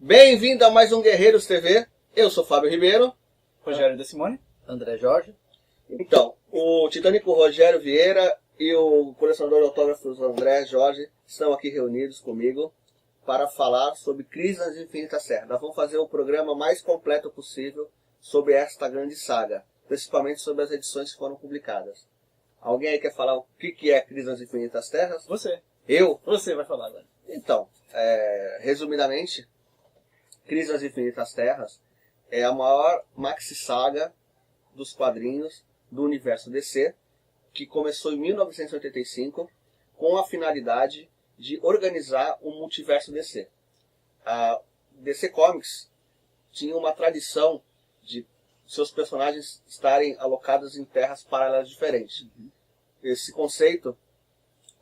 Bem-vindo a mais um Guerreiros TV. Eu sou Fábio Ribeiro. Rogério da Simone. André Jorge. Então, o titânico Rogério Vieira e o colecionador de autógrafos André Jorge estão aqui reunidos comigo para falar sobre Crise nas Infinitas Terras. Nós vamos fazer o programa mais completo possível sobre esta grande saga, principalmente sobre as edições que foram publicadas. Alguém aí quer falar o que é Crise nas Infinitas Terras? Você. Eu? Você vai falar agora. Então, resumidamente, Crise nas Infinitas Terras é a maior maxi-saga dos quadrinhos do universo DC, que começou em 1985 com a finalidade de organizar o multiverso DC. A DC Comics tinha uma tradição de seus personagens estarem alocados em terras paralelas diferentes. Esse conceito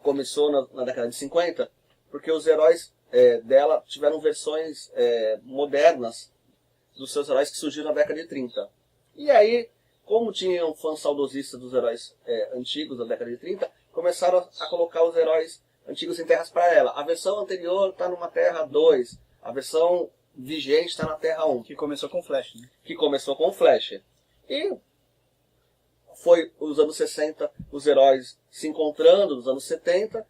começou na década de 50, porque os heróis dela tiveram versões modernas dos seus heróis que surgiram na década de 30. E aí, como tinham fãs saudosistas dos heróis antigos da década de 30, começaram a colocar os heróis antigos em terras paralelas. A versão anterior está numa Terra 2, a versão vigente está na Terra 1. Que começou com o Flash, né? Que começou com o Flash. E foi os anos 60, os heróis se encontrando nos anos 70,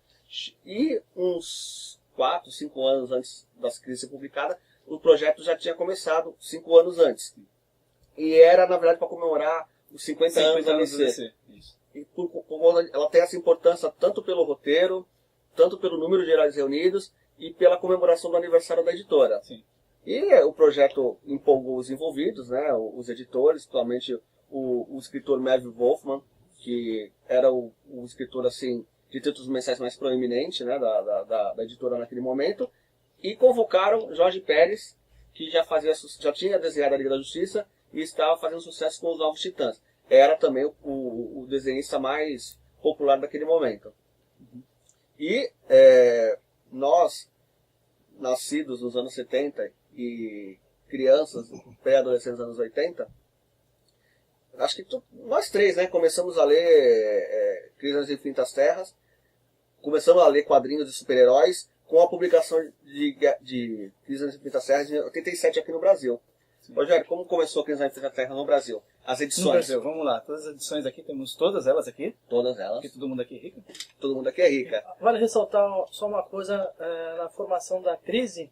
e uns 4, 5 anos antes das crises ser publicada, o projeto já tinha começado 5 anos antes. E era, na verdade, para comemorar os 50 anos da DC. Isso. E ela tem essa importância tanto pelo roteiro, tanto pelo número de heróis reunidos e pela comemoração do aniversário da editora. Sim. E o projeto empolgou os envolvidos, né, os editores, principalmente o escritor Melvin Wolfman, que era o escritor assim, de títulos mensais mais proeminente, né, da editora naquele momento, e convocaram Jorge Pérez, que já tinha desenhado a Liga da Justiça e estava fazendo sucesso com os Novos Titãs. Era também o desenhista mais popular daquele momento. E nós, nascidos nos anos 70 e crianças, pré-adolescentes dos anos 80, acho que nós três, né, começamos a ler Crise nas Infinitas Terras, começamos a ler quadrinhos de super-heróis com a publicação de Crise nas Infinitas Terras em 87 aqui no Brasil. Sim. Rogério, como começou a Crise nas Infinitas Terras no Brasil? As edições. No Brasil, vamos lá. Todas as edições aqui, temos todas elas aqui. Todas elas. Porque todo mundo aqui é rico. Todo mundo aqui é rica. Vale ressaltar só uma coisa, na formação da crise,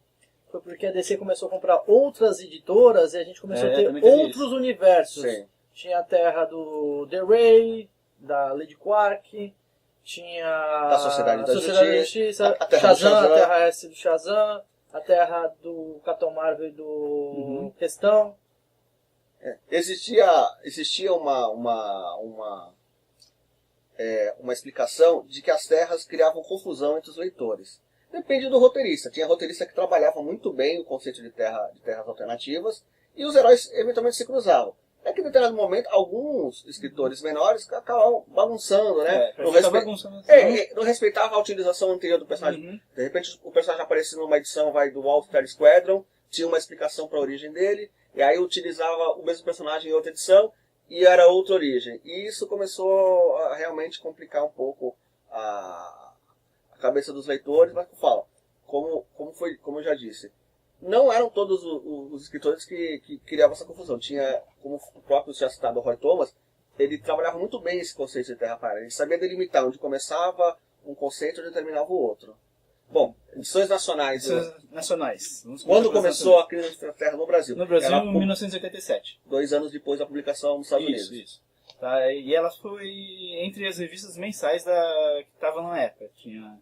foi porque a DC começou a comprar outras editoras e a gente começou a ter outros universos. Sim. Tinha a terra do The Ray, da Lady Quark, tinha a Sociedade da Justiça, a terra Shazam, a terra S do Shazam, a terra do Capitão Marvel e do Questão. Existia uma explicação de que as terras criavam confusão entre os leitores. Depende do roteirista. Tinha roteirista que trabalhava muito bem o conceito de terras alternativas e os heróis eventualmente se cruzavam. É que em determinado momento, alguns escritores menores acabavam bagunçando, né? Não respeitava a utilização anterior do personagem. De repente, o personagem aparecia numa edição do All-Star Squadron, tinha uma explicação para a origem dele, e aí utilizava o mesmo personagem em outra edição, e era outra origem. E isso começou a realmente complicar um pouco a cabeça dos leitores, mas eu falo, como eu já disse, não eram todos os escritores que criavam essa confusão. Tinha, como o próprio já citado, o Roy Thomas, ele trabalhava muito bem esse conceito de terra paralela. Ele sabia delimitar onde começava um conceito e onde terminava o outro. Bom, edições nacionais. Quando começou a Crise da Terra no Brasil? No Brasil, em 1987. 2 anos depois da publicação nos Estados Unidos. Isso. Tá, e ela foi entre as revistas mensais que estavam na época. Tinha...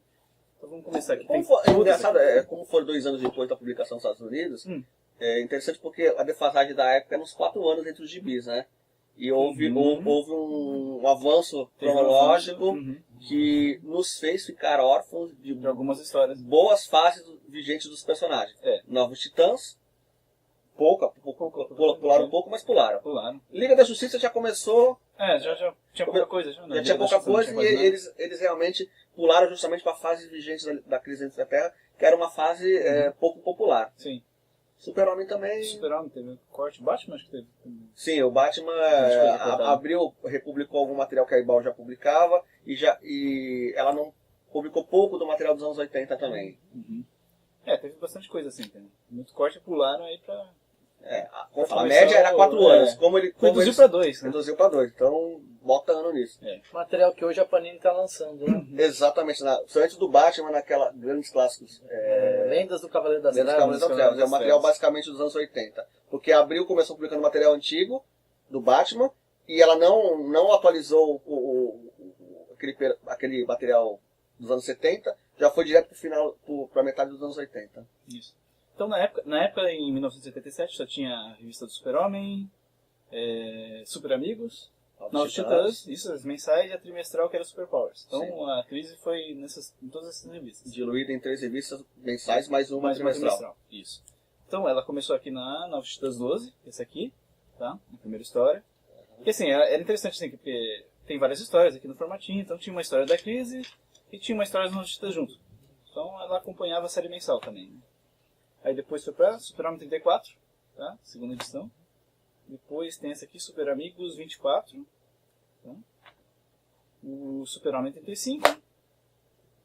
Então vamos começar aqui. Engraçado, como foram 2 anos depois da publicação nos Estados Unidos, é interessante porque a defasagem da época era uns 4 anos entre os gibis, né? E houve um avanço cronológico que nos fez ficar órfãos de algumas histórias. Boas fases vigentes dos personagens. Novos Titãs, pularam um pouco, mas pularam. Liga da Justiça já começou... já tinha pouca coisa. Já tinha pouca coisa e eles realmente pularam justamente para a fase vigente da Crise da Terra, que era uma fase pouco popular. Sim. Super-Homem também... Super-Homem teve corte. Batman acho que teve. Sim, o Batman republicou algum material que a Ibal já publicava e ela não publicou pouco do material dos anos 80 também. É, teve bastante coisa assim também. muito corte e pularam aí pra... A média era 4 anos. Como reduziu pra 2, né? Reduziu pra 2. Então, bota ano nisso. Material que hoje a Panini tá lançando, né? Exatamente. Antes do Batman, naquela grandes clássicos. Lendas do Cavaleiro das Lendas do Cavaleiro das Trevas. É um material basicamente dos anos 80. Porque a Abril começou publicando material antigo do Batman e ela não atualizou aquele material dos anos 70, já foi direto pro final, pra metade dos anos 80. Isso. Então, na época, em 1977, só tinha a revista do Super-Homem, Super Amigos, Novos Titãs, isso, as mensais, e a trimestral, que era Super Powers. Então, sim, a crise foi em todas essas revistas. Diluída em 3 revistas mensais, mais uma trimestral. Isso. Então, ela começou aqui na Novos Titãs 12, esse aqui, tá? A primeira história. E assim, era interessante, assim, porque tem várias histórias aqui no formatinho, então tinha uma história da crise e tinha uma história dos Novos Titãs junto. Então, ela acompanhava a série mensal também, né? Aí depois foi pra Super-Homem 34, tá? Segunda edição. Depois tem essa aqui, Super Amigos 24. Tá? O Super-Homem 35.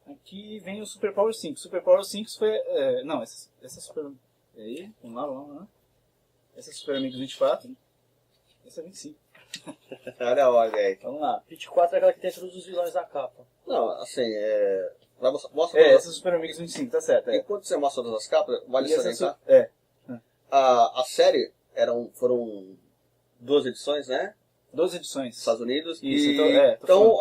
Aqui vem o Super Power 5. Super Power 5 foi... não, essa Super... Aí, vamos lá. Essa é Super Amigos 24. Essa é 25. Olha a ordem aí. Vamos lá. 24 é aquela que tem todos os vilões na capa. Não, assim, mostra essa é Super Amigos 25, tá certo. Enquanto você mostra todas as capas, vale salientar. A série foram 12 edições, né? 12 edições. Nos Estados Unidos. Isso, então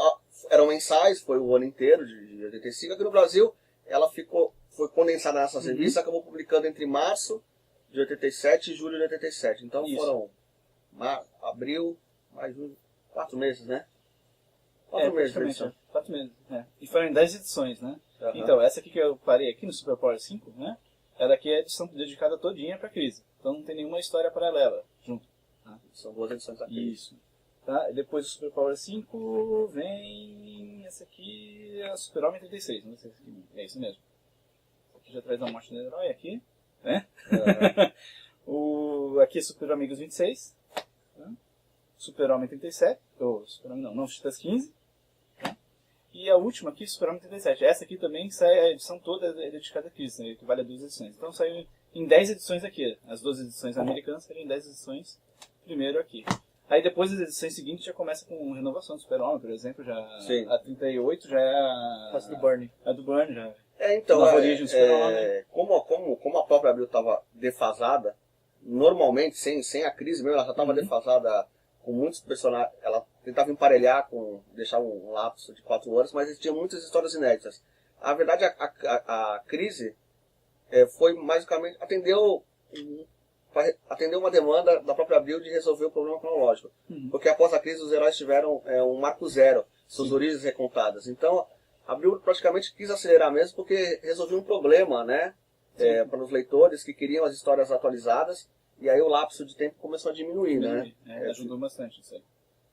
eram mensais, foi o ano inteiro de 85. Aqui no Brasil, ela foi condensada nessas revistas, acabou publicando entre março de 87 e julho de 87. Então foram abril, mais 4 meses, né? 4 meses de edição. 4 meses, E foram em 10 edições, né? Então, essa aqui que eu parei aqui no Super Power 5, né? Ela aqui é a edição dedicada todinha pra crise. Então não tem nenhuma história paralela junto. São 2 edições da crise. Isso. Tá? E depois do Super Power 5 vem essa aqui, a Super-Homem 36. Não sei se é isso mesmo. Aqui já traz a morte do herói aqui, né? Aqui é Super Amigos 26. Tá? Super-Homem 37. Super-Homem não, Novos Titãs 15. Tá? E a última aqui, Super-Homem 37. Essa aqui também sai, a edição toda é dedicada a crise, né? Que vale a 2 edições. Então saiu em 10 edições aqui. As 12 edições americanas saíram em 10 edições primeiro aqui. Aí depois as edições seguintes já começa com renovação do Super-Homem, por exemplo. A 38 já é a do Burnie. A do Burnie já. Então, a origem do Super-Homem. Como a própria Abril estava defasada, normalmente, sem a crise mesmo, ela já estava defasada com muitos personagens. Ela tentava emparelhar, deixar um lapso de 4 anos, mas tinha muitas histórias inéditas. A verdade, a crise foi basicamente atendeu uma demanda da própria Abril de resolver o problema cronológico. Porque após a crise os heróis tiveram um marco zero, suas origens recontadas. Então a Abril praticamente quis acelerar mesmo porque resolveu um problema, né? Para os leitores que queriam as histórias atualizadas, e aí o lapso de tempo começou a diminuir, né? Ajudou bastante isso aí.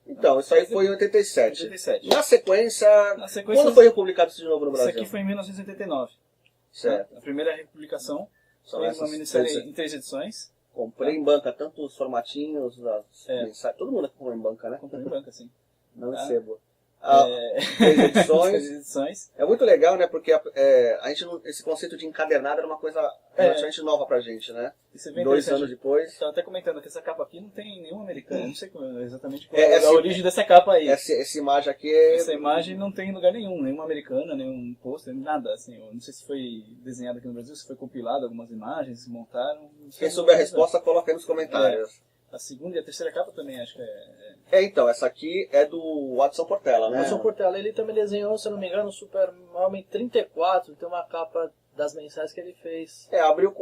Então, isso aí foi em 87. Na sequência, quando foi republicado isso de novo no Brasil? Isso aqui foi em 1989. Certo. A primeira republicação foi uma minissérie em 3 edições. Comprei em banca, tanto os formatinhos, todo mundo comprou em banca, né? Comprei em banca, sim. Não em sebo. 3 edições. É muito legal, né? Porque a gente esse conceito de encadernado era uma coisa relativamente nova pra gente, né? 2 anos depois. Estava até comentando que essa capa aqui não tem nenhum americano. Eu não sei exatamente qual é a origem dessa capa aí. Essa imagem aqui Essa imagem não tem em lugar nenhum americana, nenhum pôster, nada. Assim, eu não sei se foi desenhado aqui no Brasil, se foi compilado algumas imagens, se montaram. Quem souber a resposta, coloca aí nos comentários. A segunda e a terceira capa também, acho que então, essa aqui é do Watson Portela, né? Watson Portela, ele também desenhou, se eu não me engano, o Super-Homem 34, tem uma capa das mensais que ele fez. Abriu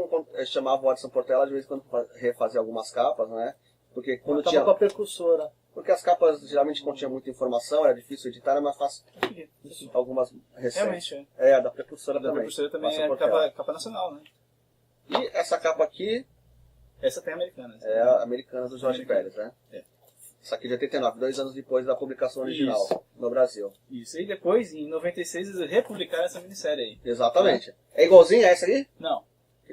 chamava o Watson Portela de vez em quando refazer algumas capas, né? Porque quando tinha com a precursora. Porque as capas geralmente continham muita informação, era difícil editar, era mais fácil. Algumas recentes. Realmente, a da precursora também. A precursora também é capa nacional, né? E essa capa aqui... Essa tem americana. É a americana do Jorge Pérez, né? Essa aqui de 89, 2 anos depois da publicação original no Brasil. Isso, e depois, em 96, eles republicaram essa minissérie aí. Exatamente. É igualzinha a essa aqui? Não.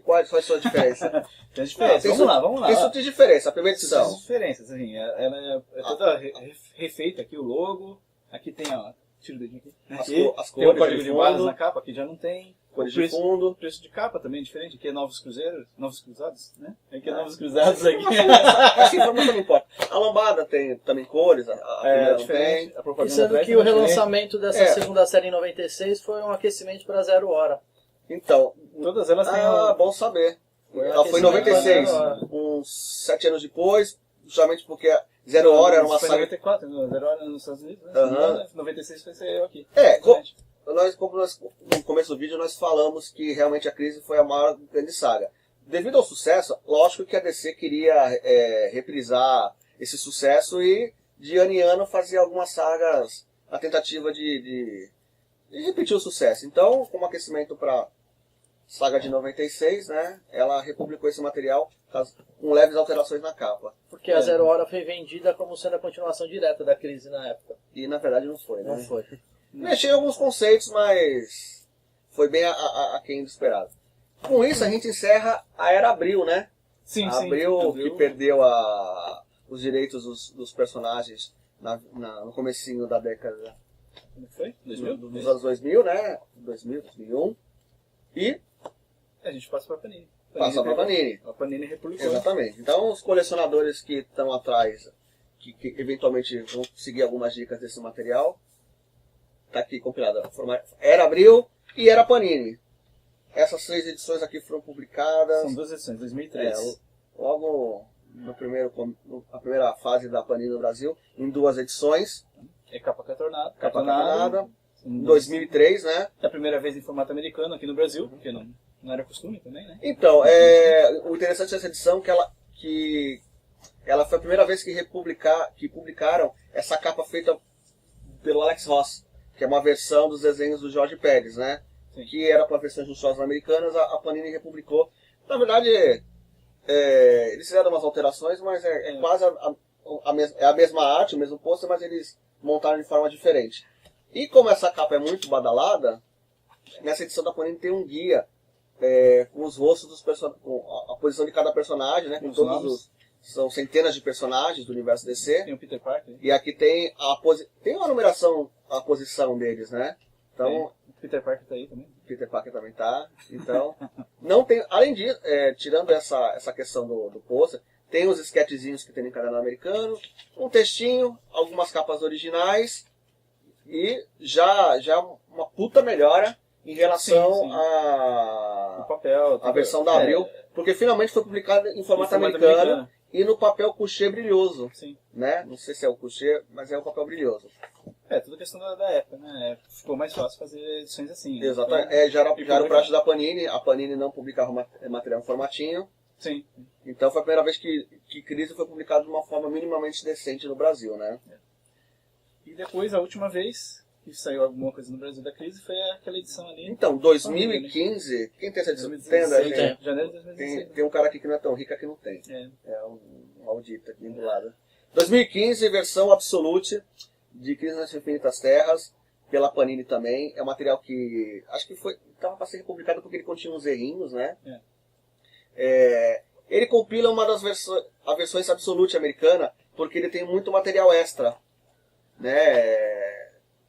Qual é a sua diferença? Tem diferença. Vamos lá. Tem sua diferença, a primeira edição. Tem diferenças, assim, ela é toda refeita aqui, o logo. Aqui tem, tira o dedinho aqui. As tem cores, o código de barras na capa, aqui já não tem. cores de fundo. O preço de capa também é diferente. Aqui é Novos Cruzeiros, Novos Cruzados, né? Aqui é Novos Cruzados. Aqui. Essa informação não importa. A lombada tem também cores, a primeira diferente. tem. A propaganda Sendo atrás que o também é relançamento dessa segunda série em 96 foi um aquecimento para 0 hora. Então, todas elas têm bom saber. Foi Ela foi em 96, uns 7 anos depois, justamente porque 0 hora era uma foi saga... 94, 0 hora nos Estados Unidos, né? Aham. 96 foi ser eu aqui. Como no começo do vídeo nós falamos que realmente a crise foi a maior grande saga. Devido ao sucesso, lógico que a DC queria reprisar esse sucesso e de ano em ano fazia algumas sagas na tentativa de repetir o sucesso. Então, como aquecimento para saga de 96, né, ela republicou esse material com leves alterações na capa. Porque a 0 hora foi vendida como sendo a continuação direta da crise na época. E na verdade não foi, né? Não foi. Mexeu em alguns conceitos, mas foi bem aquém do esperado. Com isso, a gente encerra a Era Abril, né? Sim, Abril, que perdeu os direitos dos personagens no comecinho da década... Como foi? 2000? Dos anos 2000, né? 2000, 2001. E a gente passa para a Panini. Passa para a Panini. A Panini republicou. Exatamente. Então, os colecionadores que estão atrás, que eventualmente vão seguir algumas dicas desse material, tá aqui compilado. Era Abril e Era Panini. Essas 3 edições aqui foram publicadas. São 2 edições, 2003. Logo na primeira fase da Panini no Brasil, em 2 edições. É capa cartonada. Capa cartonada. Em 2003, né? É a primeira vez em formato americano aqui no Brasil, porque não era costume também, né? Então, o interessante dessa edição é que ela foi a primeira vez que publicaram essa capa feita pelo Alex Ross, que é uma versão dos desenhos do Jorge Pérez, né? Sim. Que era para versões ilustradas americanas, a Panini republicou. Na verdade, eles fizeram umas alterações, mas é quase a mesma arte, o mesmo pôster, mas eles montaram de forma diferente. E como essa capa é muito badalada, nessa edição da Panini tem um guia com os rostos dos personagens, com a posição de cada personagem, né? Com todos são centenas de personagens do universo DC. Tem o Peter Parker. E aqui tem tem uma numeração, a posição deles, né? Então, o Peter Parker tá aí também. Peter Parker também tá. Então, não tem, além disso, tirando essa questão do pôster, tem os sketchzinhos que tem no canal americano, um textinho, algumas capas originais e já uma puta melhora em relação o papel, a versão da Abril, porque finalmente foi publicada em formato americano e no papel couché brilhoso. Sim. Né? Não sei se é o couché, mas é o papel brilhoso. Tudo questão da época, né? Ficou mais fácil fazer edições assim. Exatamente. Já era o praxe da Panini. A Panini não publicava material em formatinho. Sim. Então foi a primeira vez que Crise foi publicado de uma forma minimamente decente no Brasil, né? E depois, a última vez que saiu alguma coisa no Brasil da Crise foi aquela edição ali. Então, 2015, quem tem essa edição? 2016, tem, janeiro de 2016. Tem um cara aqui que não é tão rico que não tem. É um maldito aqui do lado. 2015, versão Absolute de Crise nas Infinitas Terras, pela Panini também. É um material que acho que estava para ser republicado porque ele continha uns errinhos, né? Ele compila uma das versões Absolute americana, porque ele tem muito material extra, né?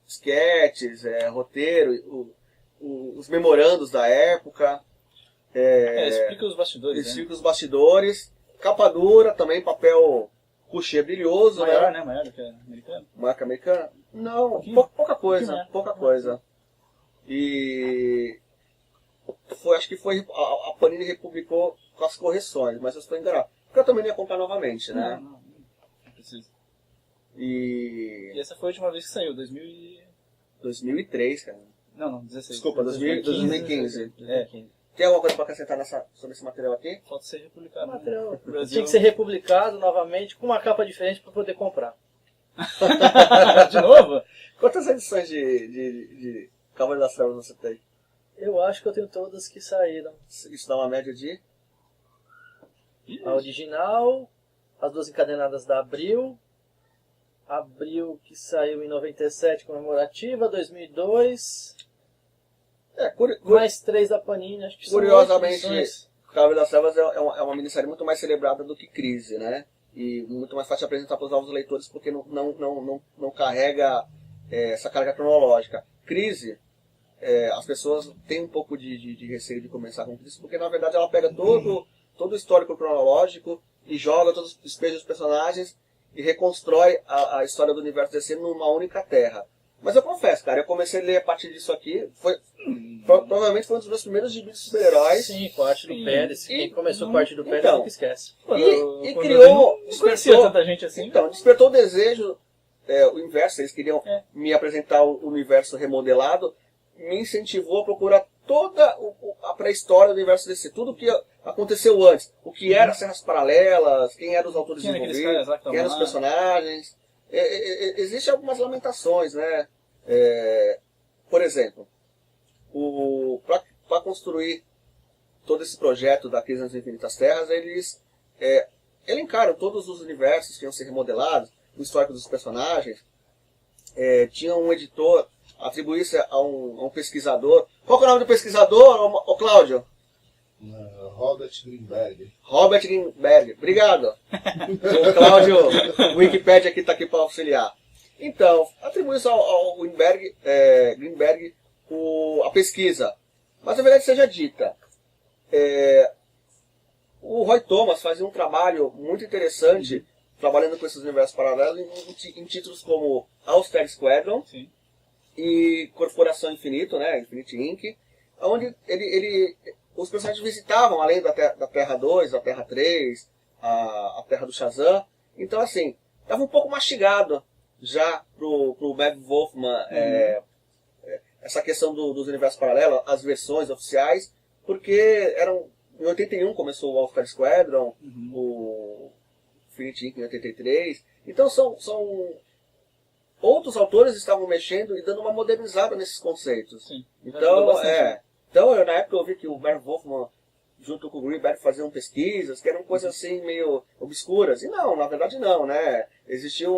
Sketches, roteiro, os memorandos da época. Explica os bastidores. Explica os bastidores. Capa dura, também papel couché brilhoso. Maior, né? Maior do que a americana? Maior que a americana? Não, pouca coisa. Pouca coisa. E acho que foi a Panini republicou com as correções, mas eu estou enganado. Porque eu também não ia comprar novamente, né? Não precisa. E essa foi a última vez que saiu, 2003, cara. Não, 16. Desculpa, 2015. 2015. Tem alguma coisa para acrescentar sobre esse material aqui? Falta ser republicado. O material tinha que ser republicado novamente com uma capa diferente para poder comprar. De novo? Quantas edições de Cavaleiro das Trevas você tem? Eu acho que eu tenho todas que saíram. Isso dá uma média de? A original, as 2 encadenadas da Abril que saiu em 97, comemorativa, 2002... mais 3 da Panini, acho que curiosamente, Cavaleiro das Trevas é uma minissérie muito mais celebrada do que Crise, né? E muito mais fácil de apresentar para os novos leitores porque não carrega essa carga cronológica. Crise as pessoas têm um pouco de receio de começar com isso, porque na verdade ela pega todo o histórico cronológico e joga todos os despejos dos personagens e reconstrói a história do universo DC numa única terra. Mas eu confesso, cara, eu comecei a ler a partir disso aqui, provavelmente foi um dos meus primeiros gibis de super-heróis. Sim, com a arte do Pérez. Quem começou com a arte do Pérez então, nunca esquece. E criou... Não conhecia tanta gente assim. Então, despertou o desejo, o inverso, eles queriam me apresentar o universo remodelado, me incentivou a procurar toda a pré-história do universo DC, tudo o que aconteceu antes, o que eram as Serras Paralelas, quem eram os autores envolvidos, quem eram os personagens. Existem algumas lamentações, né? Por exemplo, para construir todo esse projeto da Crise nas Infinitas Terras, eles elencaram todos os universos que iam ser remodelados, o histórico dos personagens, tinha um editor, atribuísse a um pesquisador. Qual que é o nome do pesquisador, ô Cláudio? Robert Greenberg. Robert Greenberg, obrigado. O Cláudio, o Wikipedia aqui está aqui para auxiliar. Então, atribui-se ao Greenberg a pesquisa. Mas a verdade seja dita, o Roy Thomas fazia um trabalho muito interessante trabalhando com esses universos paralelos em títulos como All-Star Squadron. Sim. E Corporação Infinito, né, Infinity Inc., onde os personagens visitavam, além da Terra 2, da Terra 3, a Terra do Shazam. Então, assim, estava um pouco mastigado já pro Matt Wolfman essa questão dos universos paralelos, as versões oficiais, porque em 81 começou o All-Star Squadron, o Infinity Inc. em 83. Então, são outros autores estavam mexendo e dando uma modernizada nesses conceitos. Sim, então na época eu vi que o Matt Wolfman, junto com o Greenberg, faziam pesquisas que eram coisas assim meio obscuras. E não, na verdade não, né? Existia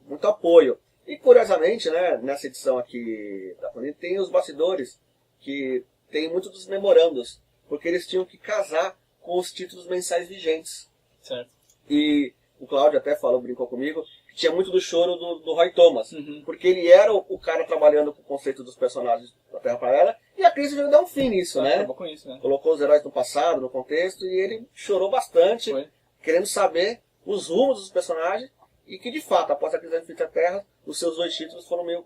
muito apoio. E curiosamente, né, nessa edição aqui da Panini tem os bastidores, que tem muitos dos memorandos, porque eles tinham que casar com os títulos mensais vigentes. Certo. E o Cláudio até brincou comigo, que tinha muito do choro do Roy Thomas, porque ele era o cara trabalhando com o conceito dos personagens da Terra Paralela, e a crise veio dar um fim nisso, né? Acabou com isso, né? Colocou os heróis no passado, no contexto, e ele chorou bastante, querendo saber os rumos dos personagens, e que de fato, após a crise da Infinitas Terras, os seus 2 títulos foram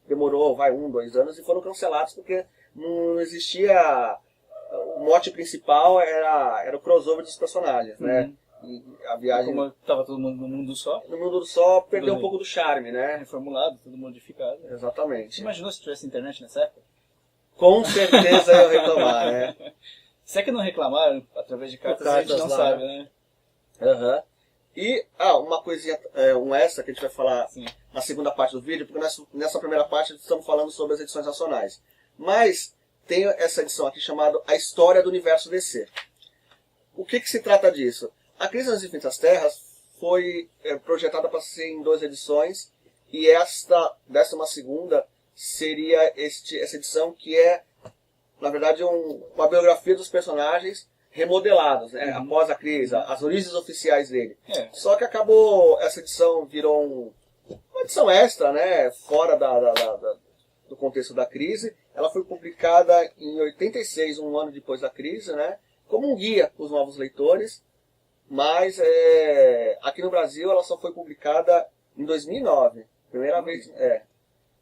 demorou 2 anos, e foram cancelados, porque não existia... O mote principal era o crossover dos personagens, né? E a viagem... Como estava todo mundo no mundo só. No mundo só perdeu um pouco do charme, né? Reformulado, tudo modificado. Exatamente. Você imaginou se tivesse internet nessa época? Com certeza eu reclamar, né? Se é que não reclamaram através de cartas, a gente não sabe, né? E, uma coisinha, um extra que a gente vai falar na segunda parte do vídeo, porque nessa primeira parte estamos falando sobre as edições nacionais. Mas tem essa edição aqui chamada A História do Universo DC. O que se trata disso? A Crise nas Infinitas Terras foi projetada para ser em 2 edições, e esta 12ª seria essa edição que é, na verdade, uma biografia dos personagens remodelados, né? Após a crise, as origens oficiais dele. Só que essa edição virou uma edição extra, né? Fora do contexto da crise. Ela foi publicada em 86, um ano depois da crise, né? Como um guia para os novos leitores. Mas aqui no Brasil ela só foi publicada em 2009. Primeira vez.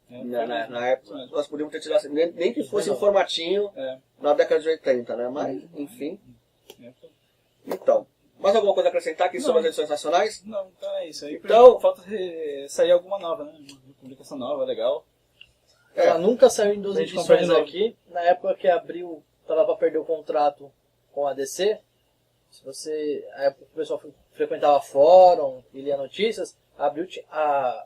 Na época nós podíamos ter tirado assim, nem que fosse um formatinho na década de 80, né? Mas, enfim. Então, mais alguma coisa a acrescentar aqui sobre as edições nacionais? Não, então é isso aí. Então, falta sair alguma nova, né? Uma publicação nova, legal. Ela nunca saiu em 12 edições aqui. Na época que abriu, estava para perder o contrato com a DC. A época que o pessoal frequentava fórum e lia notícias, abriu,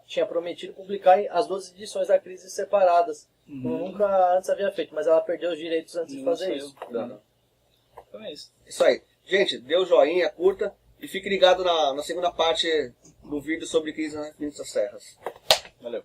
tinha prometido publicar as 12 edições da Crise separadas. Como nunca antes havia feito, mas ela perdeu os direitos antes de fazer isso. Então é isso. Isso aí. Gente, dê o joinha, curta e fique ligado na segunda parte do vídeo sobre Crise nas Infinitas Terras. Valeu.